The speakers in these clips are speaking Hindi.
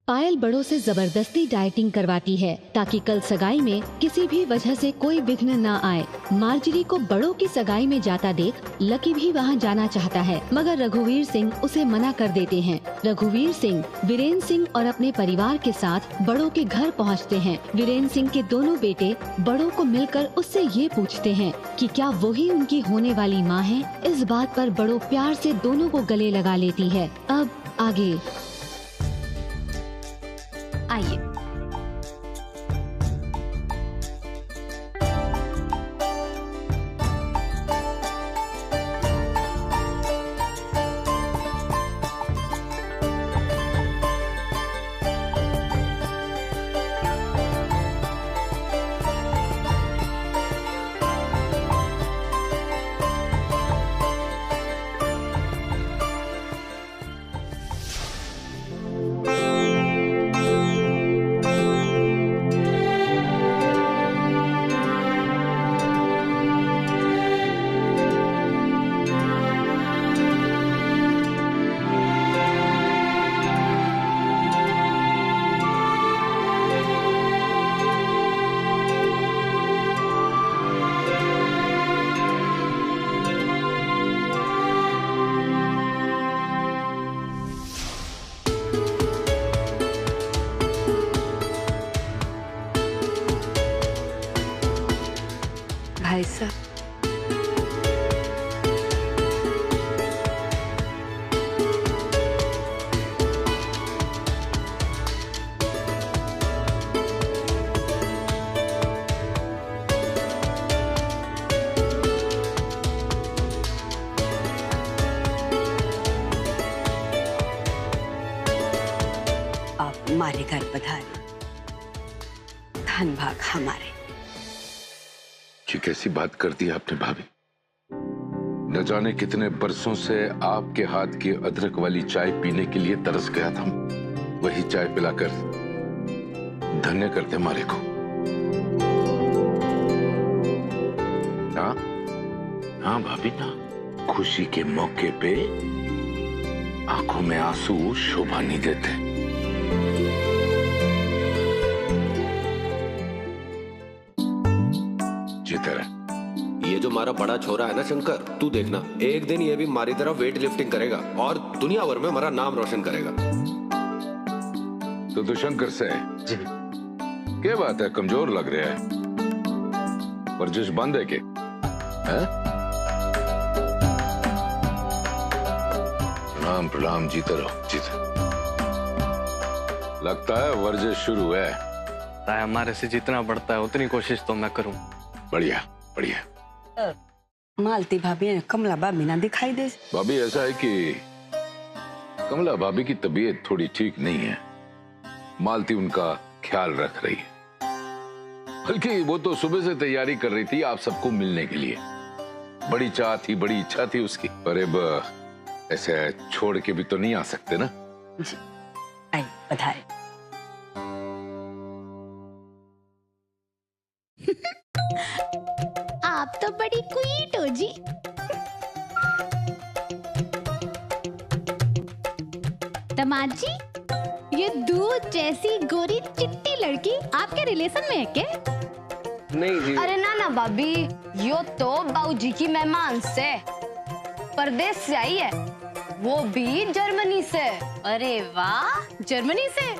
पायल बड़ों से जबरदस्ती डाइटिंग करवाती है ताकि कल सगाई में किसी भी वजह से कोई विघ्न न आए। मार्जरी को बड़ों की सगाई में जाता देख लकी भी वहां जाना चाहता है, मगर रघुवीर सिंह उसे मना कर देते हैं। रघुवीर सिंह वीरेंद्र सिंह और अपने परिवार के साथ बड़ों के घर पहुंचते हैं। वीरेंद्र सिंह के दोनों बेटे बड़ों को मिलकर उससे ये पूछते हैं कि क्या वही उनकी होने वाली माँ है। इस बात पर बड़ों प्यार से दोनों को गले लगा लेती है। अब आगे आइए। भाई साहब, आप हमारे घर पधारे। धन भाग हमारे। ये कैसी बात कर दी आपने भाभी? न जाने कितने बरसों से आपके हाथ की अदरक वाली चाय पीने के लिए तरस गया था। वही चाय पिलाकर धन्य करते हमारे को। हाँ हाँ भाभी ना, खुशी के मौके पे आंखों में आंसू शोभा नहीं देते। ये जो हमारा बड़ा छोरा है ना शंकर, तू देखना एक दिन ये भी हमारी तरह वेट लिफ्टिंग करेगा और दुनिया भर में हमारा नाम रोशन करेगा। तो शंकर से जी क्या बात है, कमजोर लग रहा है। वर्जिश बंद है के? प्रणाम प्रणाम, जीते रहो जीते। लगता है वर्जिश शुरू है। हमारे से जितना बढ़ता है उतनी कोशिश तो मैं करूं। बढ़िया बढ़िया। मालती भाभी ने कमला भाभी ना दिखाई दे। भाभी ऐसा है कि कमला भाभी की तबीयत थोड़ी ठीक नहीं है। मालती उनका ख्याल रख रही है। बल्कि वो तो सुबह से तैयारी कर रही थी आप सबको मिलने के लिए। बड़ी चाह थी, बड़ी इच्छा थी उसकी। पर अब ऐसे छोड़ के भी तो नहीं आ सकते ना। जी आई बधाई। आप तो बड़ी क्यूट हो जी। दामाद जी, ये दूध जैसी गोरी चिट्टी लड़की आपके रिलेशन में है क्या? नहीं जी। अरे ना ना भाभी, यो तो बाबूजी की मेहमान से परदेश से आई है, वो भी जर्मनी से। अरे वाह, जर्मनी से?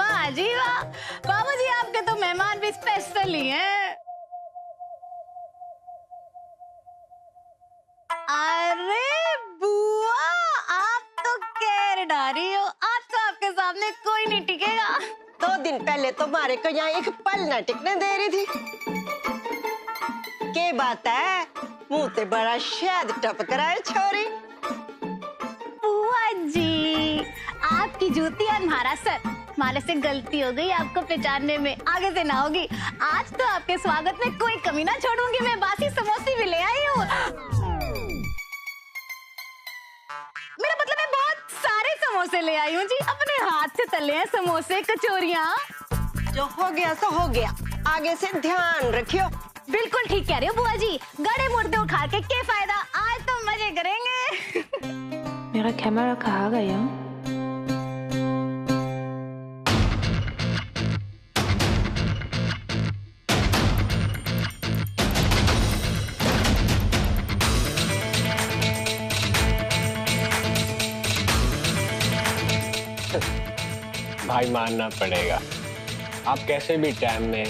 वाह जी वाह, बाबूजी आपके तो मेहमान भी स्पेशल ही हैं। अरे बुआ, आप तो केर डारी हो। आज तो आपके सामने कोई नहीं टिकेगा। 2 दिन पहले तो मारे को यहाँ एक पल न टिकने दे रही थी। के बात है, मुंह ते बड़ा शायद टपक रहा है छोरी। बुआ जी, आपकी जूती और हमारा सर, हमारे से गलती हो गई आपको पहचानने में, आगे से ना होगी। आज तो आपके स्वागत में कोई कमी ना छोड़ूंगी। मैं बासी समोसे भी ले आई हूँ। मेरा मतलब है बहुत सारे समोसे ले आई हूँ जी। अपने हाथ से तले हैं समोसे, कचौरियाँ। जो हो गया सो हो गया, आगे से ध्यान रखियो। बिल्कुल ठीक कह रहे हो बुआ जी, गड़े मुर्दे उठा के क्या फायदा, आज तो मजे करेंगे। मेरा कैमरा कहाँ गया? भाई मानना पड़ेगा, आप कैसे भी टाइम में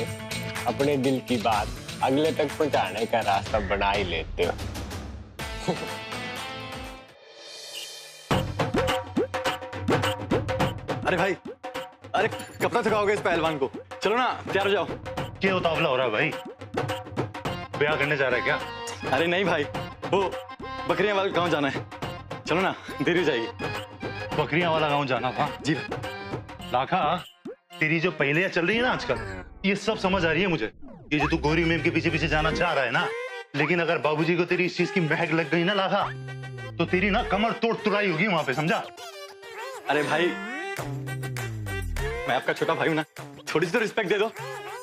अपने दिल की बात अगले तक पहुंचाने का रास्ता बना ही लेते हो। अरे भाई, अरे कब तक थकाओगे इस पहलवान को? चलो ना, तैयार हो जाओ। क्या उतावला हो रहा है भाई? ब्याह करने जा रहा है क्या? अरे नहीं भाई, वो बकरियां वाला गांव जाना है। चलो ना, देरी हो जाएगी। बकरियां वाला गांव जाना था? जी। लाखा, तेरी जो पहेलियां चल रही है ना आजकल, ये सब समझ आ रही है मुझे। ये जो तू गोरी मेम के पीछे पीछे जाना चाह रहा है ना, लेकिन अगर बाबूजी को तेरी इस चीज की महक लग गई ना लाखा, तो तेरी ना कमर तोड़ तुड़ाई होगी वहां पे, समझा? अरे भाई, मैं आपका छोटा भाई हूं ना, थोड़ी सी तो रिस्पेक्ट दे दो।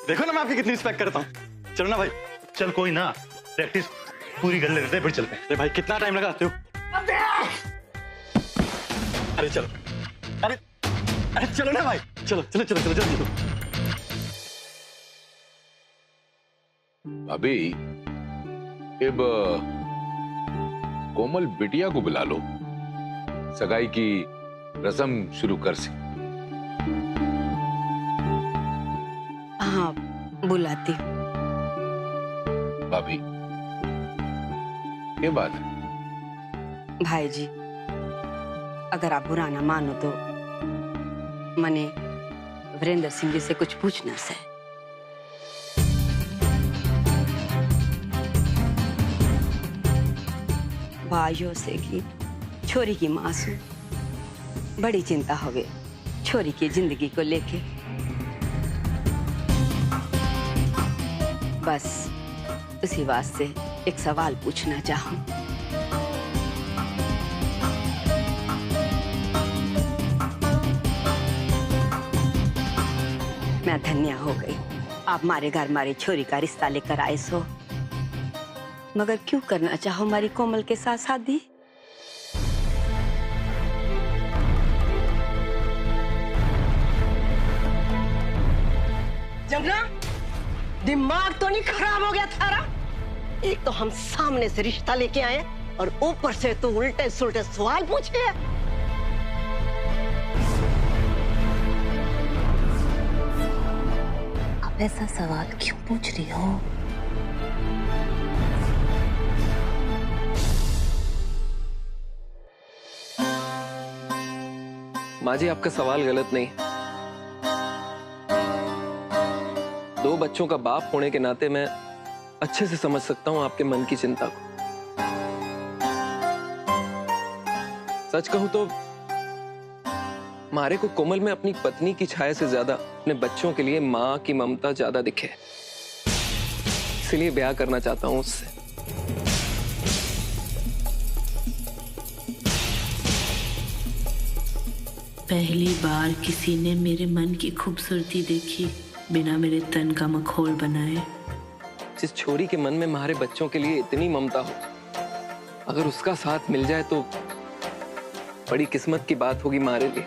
देखो ना मैं आपकी कितनी रिस्पेक्ट करता हूँ। चलो ना भाई। चल कोई ना, प्रैक्टिस पूरी कर लेते हैं, फिर चलते हैं। अरे भाई, कितना टाइम लगाते हो? अरे चलो, अरे चलो ना भाई, चलो चलो चलो चलो चलो, चलो। अभी अब कोमल बिटिया को बुला लो, सगाई की रस्म शुरू कर सी। हाँ, बुलाती। भाभी, ये बात है? भाई जी, अगर आप बुरा ना मानो तो मने वीरेंद्र सिंह जी से कुछ पूछना से। भाइयों से की छोरी की मासूम बड़ी चिंता हो गई छोरी की जिंदगी को लेके। बस उसी वास्ते एक सवाल पूछना चाहूं। मैं धन्य हो गई, आप मारे घर मारी छोरी का रिश्ता लेकर आए सो, मगर क्यों करना चाहो हमारी कोमल के साथ शादी? जमुना, दिमाग तो नहीं खराब हो गया थारा? एक तो हम सामने से रिश्ता लेके आए और ऊपर से तू उल्टे सुल्टे सवाल पूछे। अब ऐसा सवाल क्यों पूछ रही हो? माँ जी, आपका सवाल गलत नहीं। दो बच्चों का बाप होने के नाते मैं अच्छे से समझ सकता हूं आपके मन की चिंता को। सच कहूं तो मारे को कोमल में अपनी पत्नी की छाया से ज्यादा अपने बच्चों के लिए माँ की ममता ज्यादा दिखे, इसलिए ब्याह करना चाहता हूं उससे। पहली बार किसी ने मेरे मन की खूबसूरती देखी बिना मेरे तन का मखौल बनाए। जिस छोरी के मन में हमारे बच्चों के लिए इतनी ममता हो, अगर उसका साथ मिल जाए तो बड़ी किस्मत की बात होगी हमारे लिए।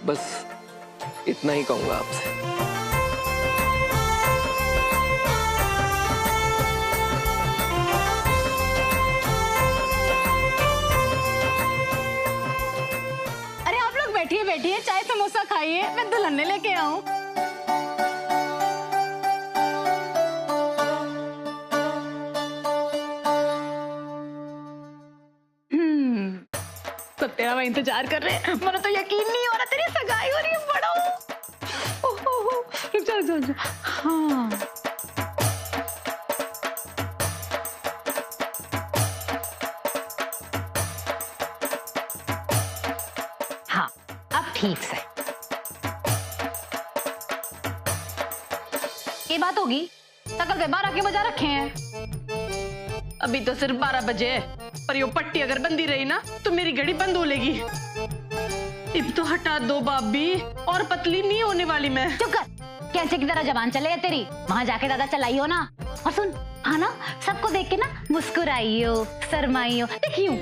बस इतना ही कहूंगा आपसे। अरे आप लोग बैठिए बैठिए, चाय समोसा खाइए, मैं दुल्हन ने लेके आऊं। सब तेरा मैं इंतजार कर रहे हैं। मुझे तो यकीन नहीं हो रहा तेरी सगाई हो रही है। बड़ा चल चल चल। हाँ हाँ, अब ठीक से ये बात होगी। शकल के 12 के बजा रखे हैं। अभी तो सिर्फ 12 बजे है, पर यो पट्टी अगर बंदी रही ना तो मेरी घड़ी बंद हो लेगी। इब तो हटा दो भाभी, और पतली नहीं होने वाली मैं। चुप कर, कैसे की तरह जबान चले है तेरी। वहां जाके दादा चलाइयो ना। और सुन, हाँ ना, सबको देख के ना मुस्कुराइयो, शर्माइयो, देखियो।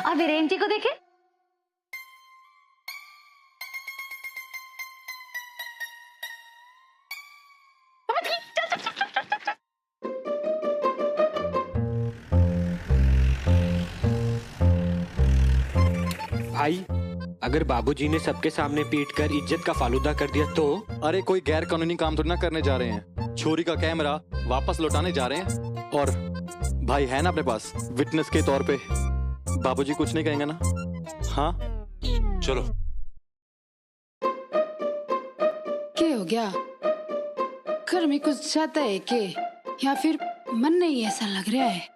और वीरेन जी को देखे। भाई अगर बाबूजी ने सबके सामने पीट कर इज्जत का फालूदा कर दिया तो? अरे कोई गैर कानूनी काम थोड़ी ना करने जा रहे हैं, छोरी का कैमरा वापस लौटाने जा रहे हैं। और भाई है ना अपने पास विटनेस के तौर पे, बाबूजी कुछ नहीं कहेंगे ना? हाँ चलो। क्या हो गया? घर में कुछ ज्यादा है के या फिर मन नहीं ऐसा लग रहा है?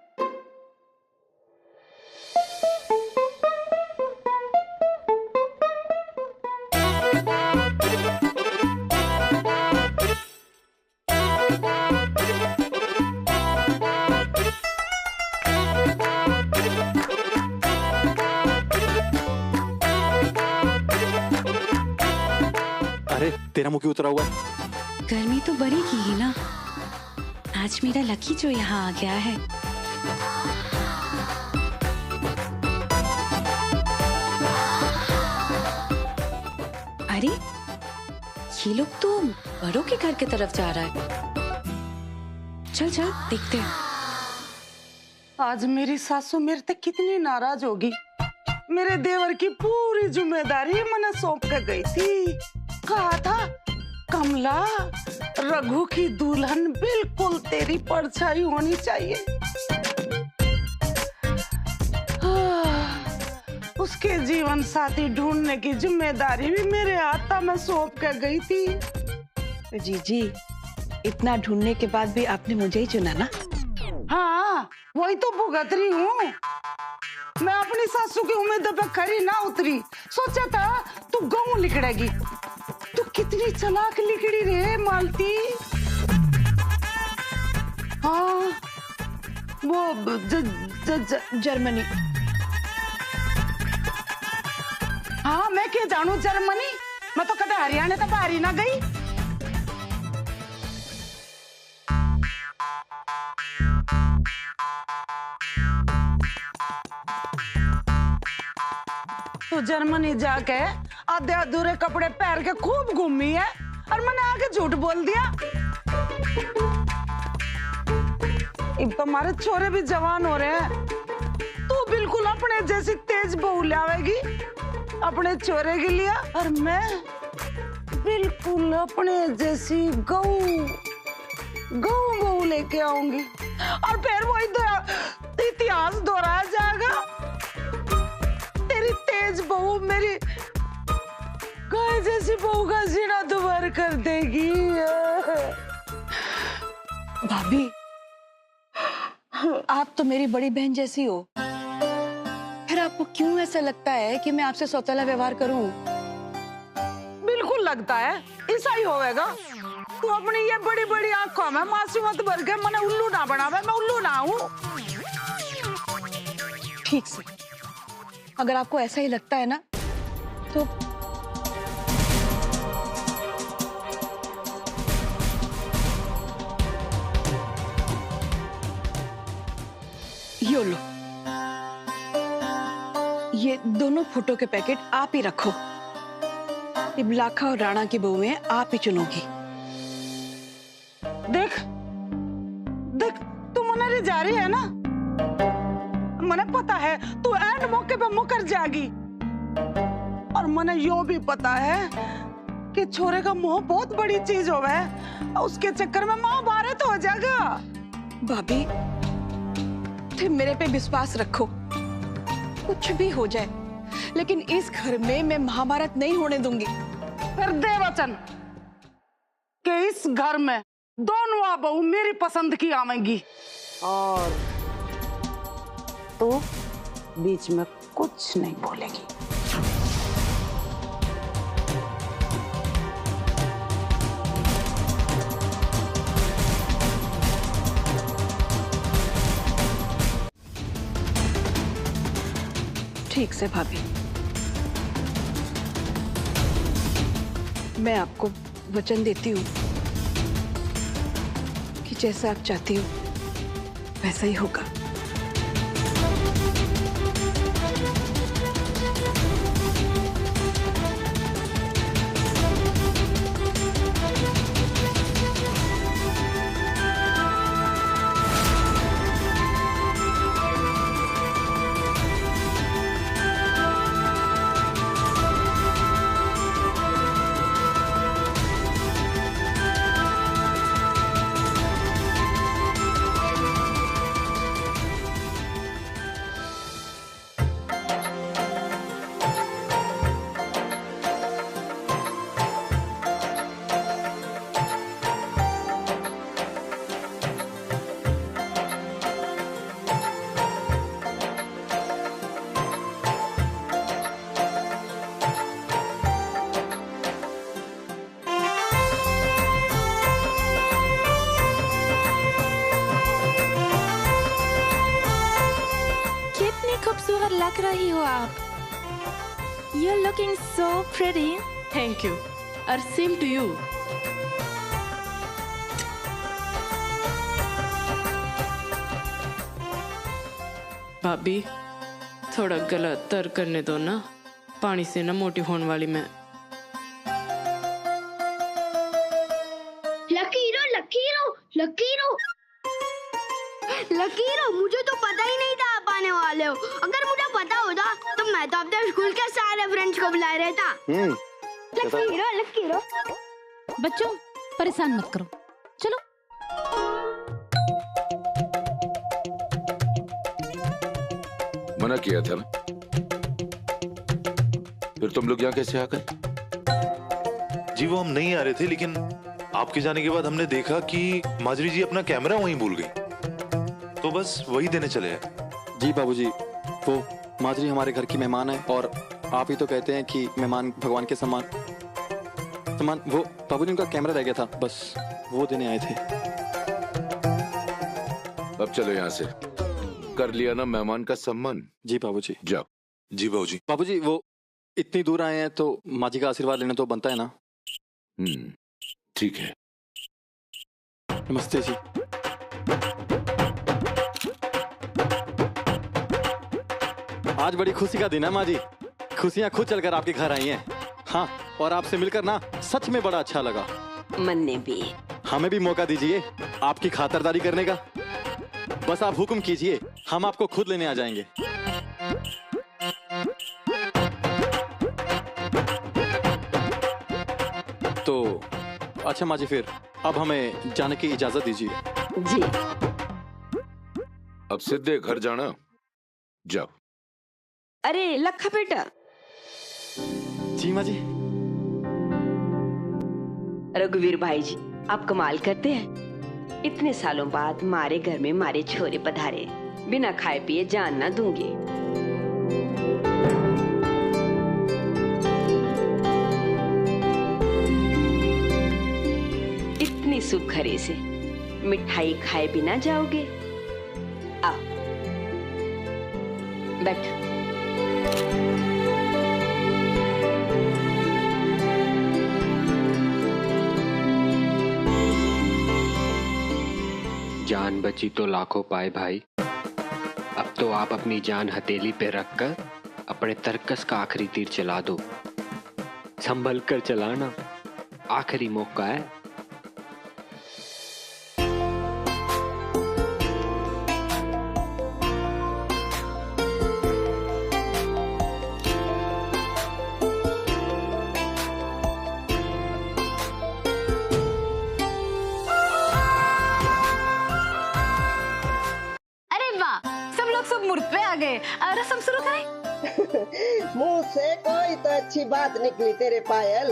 अरे तेरा मुंह क्यों उतरा हुआ है? गर्मी तो बड़ी की ही ना। आज मेरा लकी जो यहाँ आ गया है। अरे ये लोग तो बड़ों के घर की तरफ जा रहा है। चल चल देखते हैं। आज मेरी सासू मेरे से कितनी नाराज होगी। मेरे देवर की पूरी जिम्मेदारी मैंने सौंप कर गई थी। कहा था कमला, रघु की दुल्हन बिल्कुल तेरी परछाई होनी चाहिए। उसके जीवन साथी ढूंढने की जिम्मेदारी भी मेरे हाथ में सौंप कर गई थी। जीजी, इतना ढूंढने के बाद भी आपने मुझे ही चुना ना? हाँ, वही तो भुगत रही हूँ। मैं अपनी सासू की उम्मीद पे खरी ना उतरी। सोचा था तू गऊ लिकड़ेगी। तू कितनी चालाक लिकड़ी रे मालती। हाँ, वो जर्मनी। हाँ, मैं क्या जानू जर्मनी। मैं तो कदे हरियाणा तक बाहरी ना गई। तो जर्मनी जाके आधे अधूरे कपड़े पहन के खूब घूमी है और मैंने आके झूठ बोल दिया। अब तो हमारे छोरे भी जवान हो रहे हैं। तू बिल्कुल अपने जैसी तेज बहू लावेगी अपने छोरे के लिए, और मैं बिल्कुल अपने जैसी गऊ बहू लेके आऊंगी। और फिर वही इतिहास दोहराया जाएगा। तेरी तेज बहू मेरी गाय जैसी बहू का सीना दुबार कर देगी। भाभी, आप तो मेरी बड़ी बहन जैसी हो, फिर आपको क्यों ऐसा लगता है कि मैं आपसे सौतेला व्यवहार करूं? बिल्कुल लगता है, ऐसा ही होगा। तू अपनी ये बड़ी बड़ी आंखों में मासूमियत मत भर के मने उल्लू ना बनावे। मैं उल्लू ना हूं। ठीक से, अगर आपको ऐसा ही लगता है ना तो यो लो, ये दोनों फोटो के पैकेट आप ही रखो। ये लाखा और राणा की बहुएं आप ही चुनोगी। देख देख, तू मना जा रही है ना? मने पता है तू एंड मौके पे मुकर जाएगी। और मने यो भी पता है कि छोरे का मोह बहुत बड़ी चीज होवे है। उसके चक्कर में महाभारत हो जाएगा। भाभी, तुम मेरे पे विश्वास रखो। कुछ भी हो जाए, लेकिन इस घर में मैं महाभारत नहीं होने दूंगी। फिर दे वचन कि इस घर में दोनों बहू मेरी पसंद की आवेंगी, और तो बीच में कुछ नहीं बोलेगी। ठीक से भाभी, मैं आपको वचन देती हूँ कि जैसा आप चाहती हो वैसा ही होगा। खूबसूरत लग रही हो आप। You're looking so pretty. Thank you और सेम टू यू। भाभी थोड़ा गला तर करने दो ना, पानी से ना मोटी होने वाली मैं। लकीरो लकीरो लकीरो लकीरो, मुझे तो पता ही नहीं था आप आने वाले हो। अगर मुझे पता होता तो मैं तो अपने स्कूल के सारे फ्रेंड्स को बुला रहा था। लकीरो लकीरो। बच्चों परेशान मत करो, चलो। मना किया था ना, फिर तुम लोग यहाँ कैसे आ गए? जी वो हम नहीं आ रहे थे, लेकिन आपके जाने के बाद हमने देखा कि माजरी जी अपना कैमरा वहीं भूल गई, तो बस वही देने चले हैं। जी बाबूजी, वो माजरी हमारे घर की मेहमान है और आप ही तो कहते हैं कि मेहमान भगवान के समान। वो बाबूजी उनका कैमरा रह गया था, बस वो देने आए थे। अब चलो यहाँ से, कर लिया ना मेहमान का सम्मान। जी बाबूजी। जाओ। जी बाबूजी। बाबूजी वो इतनी दूर आए हैं तो माँ जी का आशीर्वाद लेना तो बनता है ना। ठीक है। नमस्ते जी। आज बड़ी खुशी का दिन है माँ जी, खुशियाँ खुद चलकर आपके घर आई हैं। हाँ, और आपसे मिलकर ना सच में बड़ा अच्छा लगा। मन्ने भी। हमें भी मौका दीजिए आपकी खातिरदारी करने का। बस आप हुक्म कीजिए, हम आपको खुद लेने आ जाएंगे। तो अच्छा माँ जी, फिर अब हमें जाने की इजाजत दीजिए। जी। अब सीधे घर जाना, जाओ। अरे लखा बेटा। जी माँ जी। रघुवीर भाई जी, आप कमाल करते हैं। इतने सालों बाद मारे घर में मारे छोरे पधारे, बिना खाए पिए जान ना दूंगी। इतनी सुखरे से मिठाई खाए बिना जाओगे? आओ बैठो। जान बची तो लाखों पाए भाई। अब तो आप अपनी जान हथेली पे रखकर अपने तरकस का आखिरी तीर चला दो। संभल कर चलाना, आखिरी मौका है। रस्म शुरू करें। मुंह से कोई तो अच्छी बात निकली तेरे पायल।